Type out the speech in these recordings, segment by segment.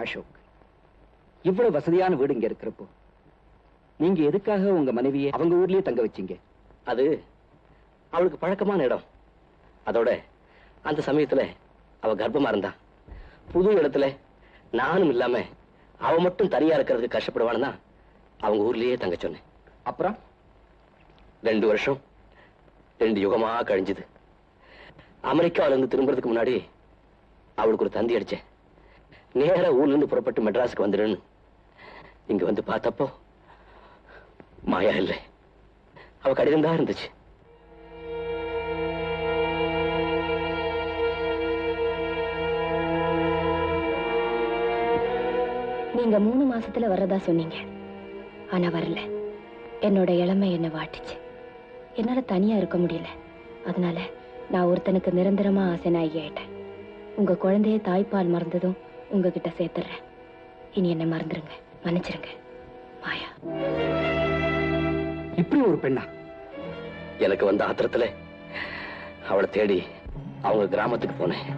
அசோக், இவ்வளவு வசதியான வீடு இங்க இருக்கிறப்போ நீங்க எதுக்காக உங்க மனைவியை அவங்க ஊர்லயே தங்க வச்சீங்க? அது அவளுக்கு பழக்கமான இடம். அதோட அந்த சமயத்துல அவ கர்ப்பமா இருந்தா. புது இடத்துல நானும் இல்லாம அவ மட்டும் தனியா இருக்கிறதுக்கு கஷ்டப்படுவான்னு தான் அவங்க ஊர்லயே தங்க சொன்னேன். அப்புறம் 2 வருஷம் 2 யுகமா கழிஞ்சது. அமெரிக்காவில இருந்து திரும்புறதுக்கு முன்னாடி அவளுக்கு ஒரு தந்தி அடிச்சேன். நேர ஊர்ல இருந்து புறப்பட்டு மெட்ராஸுக்கு வந்துடுன்னு. இங்க வந்து பார்த்தப்போ மாயா இல்லை, அவ கடிதம் தான் இருந்துச்சு. நீங்க 3 மாசத்துல வர்றதா சொன்னீங்க. ஆனா வரல. என்னோட இளமை என்ன வாட்டுச்சு. என்னால தனியா இருக்க முடியல. அதனால நான் ஒருத்தனுக்கு நிரந்தரமா ஆசை நாயகி ஆயிட்டேன். உங்க குழந்தைய தாய்ப்பால் மறந்ததும் உங்ககிட்ட சேர்த்துறேன். இனி என்ன மறந்துருங்க, மன்னிச்சிருங்க. மாயா. இப்படி ஒரு பெண்ணா? எனக்கு வந்த ஆத்திரத்துல அவளை தேடி அவங்க கிராமத்துக்கு போனேன்.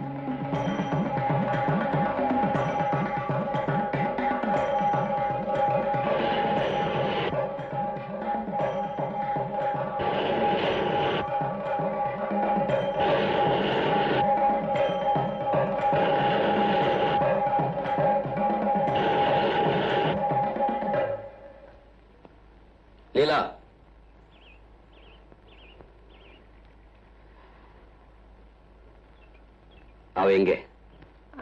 லீலா, அவ எங்க?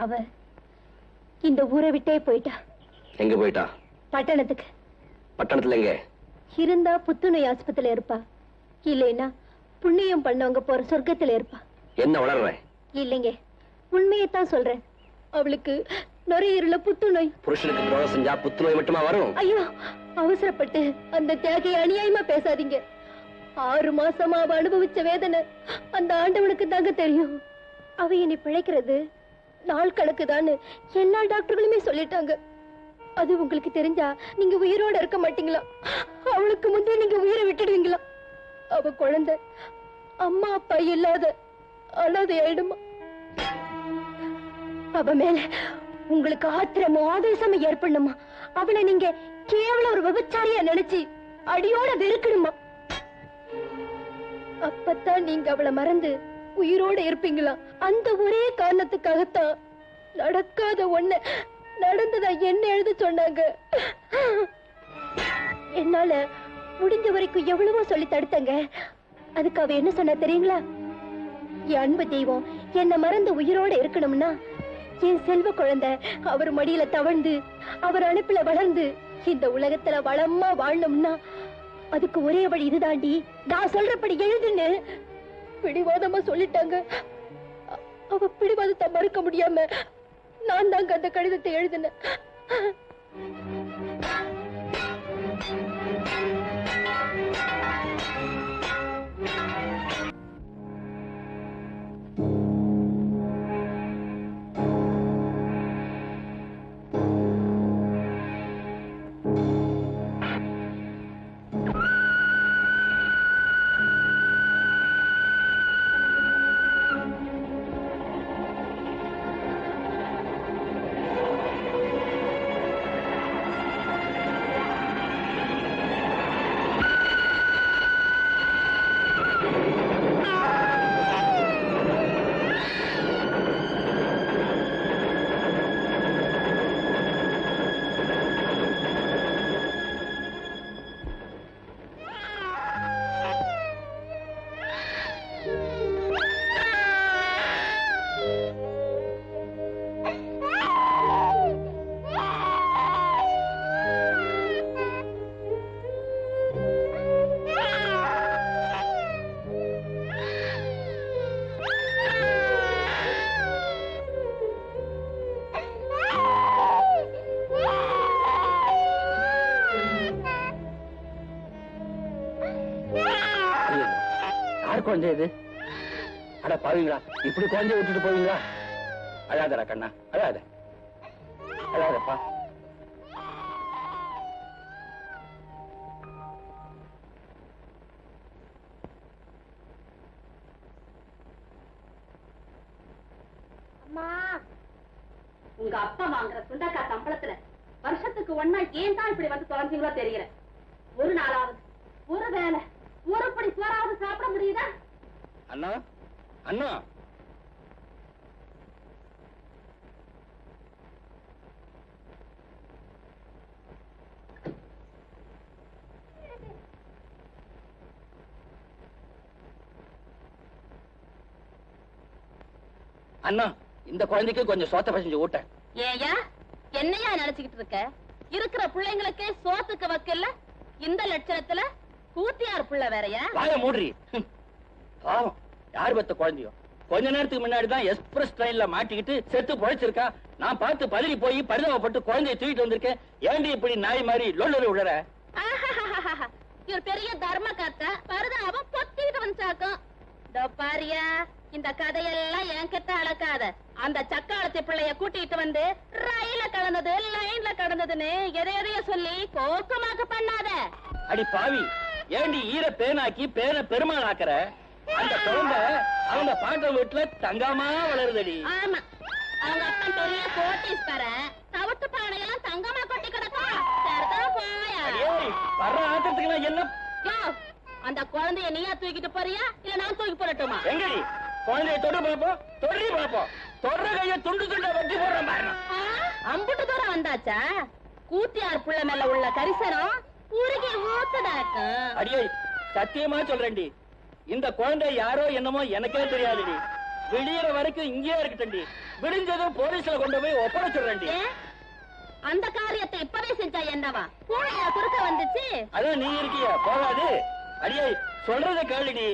அவ இந்த ஊரை விட்டே போயிட்டா. எங்க போயிட்டா? பட்டணத்துக்கு. பட்டணத்துல எங்க? இருந்தா புத்துநோய் ஆஸ்பத்திரியில இருப்பா. இல்லைன்னா புண்ணியம் பண்ணவங்க போற சொர்க்கத்துல இருப்பா. என்ன வளர்ற? இல்லைங்க, உண்மையைத்தான் சொல்றேன். அவளுக்கு நுரையீரல புத்துநோய். புருஷனுக்கு துரோகம் செஞ்சா புத்துநோய் மட்டுமா வரும்? ஐயோ, அவசரப்பட்டு அந்த தியாகியை அநியாயமா பேசாதீங்க. 6 மாசமா அவ அனுபவிச்ச வேதனை அந்த ஆண்டவனுக்கு தாங்க தெரியும். அவ என்னை பிழைக்கிறது நாள் கணக்குதான்னு எல்லா டாக்டர்களுமே சொல்லிட்டாங்க. அது உங்களுக்கு தெரிஞ்சா நீங்க உயிரோட இருக்க மாட்டீங்களா? அவளுக்கு முந்தைய நீங்க உயிரை விட்டுடுவீங்களா? அவ குழந்தை அம்மா அப்பா இல்லாத அனாதை ஆயிடுமா? அவ மேல உங்களுக்கு ஆத்திரமோ ஆவேசமோ ஏற்படணுமா? அவளை நீங்க கேவலம் ஒரு விபச்சாரியா நினைச்சு அடியோட வெறுக்கணுமா? அப்பத்தான் நீங்க அவளை மறந்து உயிரோட இருப்பீங்களா? அந்த ஒரே காரணத்துக்காகத்தான் நடக்காத ஒண்ணு நடந்ததா என்ன எழுத சொன்னாங்க. என்னால முடிஞ்ச வரைக்கும் எவ்வளவோ சொல்லி தடுத்தங்க. அதுக்கு அவ என்ன சொன்ன தெரியுங்களா? என் அன்பு தெய்வம் என்ன மறந்து உயிரோட இருக்கணும்னா என் செல்வ குழந்தை அவர் மடியில தவழ்ந்து அவர் அனுப்புல வளர்ந்து இந்த உலகத்துல வளமா வாழணும்னா அதுக்கு ஒரே வழி இதுதாண்டி, நான் சொல்றபடி எழுதுன்னு பிடிவாதமா சொல்லிட்டாங்க. அவ பிடிவாதத்தை மறுக்க முடியாம நான் தாங்க அந்த கடிதத்தை எழுதினேன். குழந்தை இது? அட பாவீங்களா, இப்படி குழந்தைய விட்டுட்டு போவீங்களா? அழாதடா கண்ணா, அழாத, அழாதப்பா. அம்மா, உங்க அப்பா வாங்குற சுண்டக்காய் சம்பளத்துல வருஷத்துக்கு ஒன்னா ஏன் தான் இப்படி வந்து தொலைஞ்சீங்களோ தெரியல. ஒரு நாளாவது ஒரு வேலை ஒரு படி சோறாவது சாப்பிட முடியுதா? அண்ணா, அண்ணா, அண்ணா, இந்த குழந்தைக்கு கொஞ்சம் சோத்த பசஞ்சு ஊட்ட. ஏயா என்னையா நினைச்சுக்கிட்டு இருக்க? இருக்கிற பிள்ளைங்களுக்கே சோத்துக்கு வக்கல்ல, இந்த லட்சணத்துல கூத்தியார் புள்ள வேறையா? வாய மூடுறி. பாவம், யார் பத்த குழந்தையோ கொஞ்ச நேரத்துக்கு முன்னாடிதான் எக்ஸ்பிரஸ் ட்ரெயின்ல மாட்டிக்கிட்டு செத்து பொழைச்சிருக்கா. நான் பார்த்து பதறி போய் பரிதாபப்பட்டு குழந்தைய தூக்கிட்டு வந்திருக்கேன். ஏண்டி இப்படி நாய் மாதிரி லொல்லு விடுற? இவர் பெரிய தர்ம காத்தா பரிதாபம் பொத்திக்கிட்டு வந்துச்சாக்கும். பாரியா, இந்த கதையெல்லாம் என்கிட்ட அளக்காத. அந்த சக்காலத்தி பிள்ளைய கூட்டிட்டு வந்து ரயில கடந்தது லைன்ல கடந்ததுன்னு எதையதைய சொல்லி கோக்கமாக்க பண்ணாத. அடி பாவி, ஏண்டி ஈர பேனாக்கி பேன பெருமாள் ஆக்குற? அந்த குழந்தை அவங்க பாட்ட வீட்டுல தங்கமா வளருதடி. ஆமா, அவங்க அப்பா பெரிய கோட்டீஸ்வரன். தவிட்டு பானையெல்லாம் தங்கமா கொட்டி கிடக்கும். சரிதான் போயா. வர்ற ஆத்திரத்துக்கு நான் என்ன? யோ, அந்த குழந்தைய நீயா தூக்கிட்டு போறியா இல்ல நான் தூக்கி போடட்டுமா? எங்கடி குழந்தைய தொடு பாப்போம், தொடரி பாப்போம். தொடர கைய துண்டு துண்டா வெட்டி போடுறேன் பாருங்க. அம்புட்டு தூரம் வந்தாச்சா? கூத்தியார் புள்ள மேல உள்ள கரிசனம் உருகி ஊத்துதாக்கும். அடியே, சத்தியமா சொல்றேன்டி, இந்த குழந்தை யாரோ என்னமோ எனக்கே தெரியாதுடி. விடியற வரைக்கும் இங்கேயே இருக்கட்டண்டி. விடிஞ்சதும் போலீஸ்ல கொண்டு போய் ஒப்படைச்சுடுறேன்டி. அந்த காரியத்தை இப்பவே செஞ்சா என்னவா? பூனையா குறுக்க வந்துச்சு? அதான் நீ இருக்கிய போகாது. அடியே, சொல்றத கேளுடி.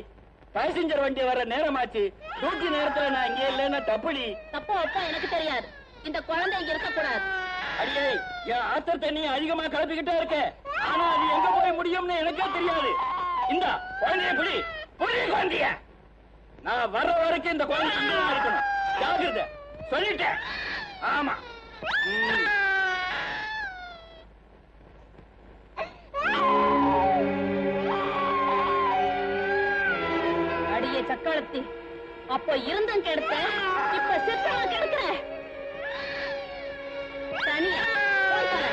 பேசஞ்சர் வண்டி வர நேரமாச்சு. டியூட்டி நேரத்துல நான் இங்கே இல்லைன்னா தப்புடி. தப்போ அப்போ எனக்கு தெரியாது. இந்த குழந்தை இங்க இருக்க கூடாது. அடியே, என் ஆத்திரத்தை நீ அதிகமா கிளப்பிக்கிட்டே இருக்க. ஆனா அது எங்க போய் முடியும்னு எனக்கே தெரியாது. இந்த குழந்தைய புடி, புடி குழந்தைய. நான் வர்ற வரைக்கும் இந்த குழந்தை இங்கதான் இருக்கணும். ஜாகிரதை, சொல்லிட்டேன். ஆமா. அடியே சக்காலத்தி, அப்போ இருந்தும் கெடுத்த, இப்ப சித்தமா கெடுக்கிற. தனியா போய் தொலை.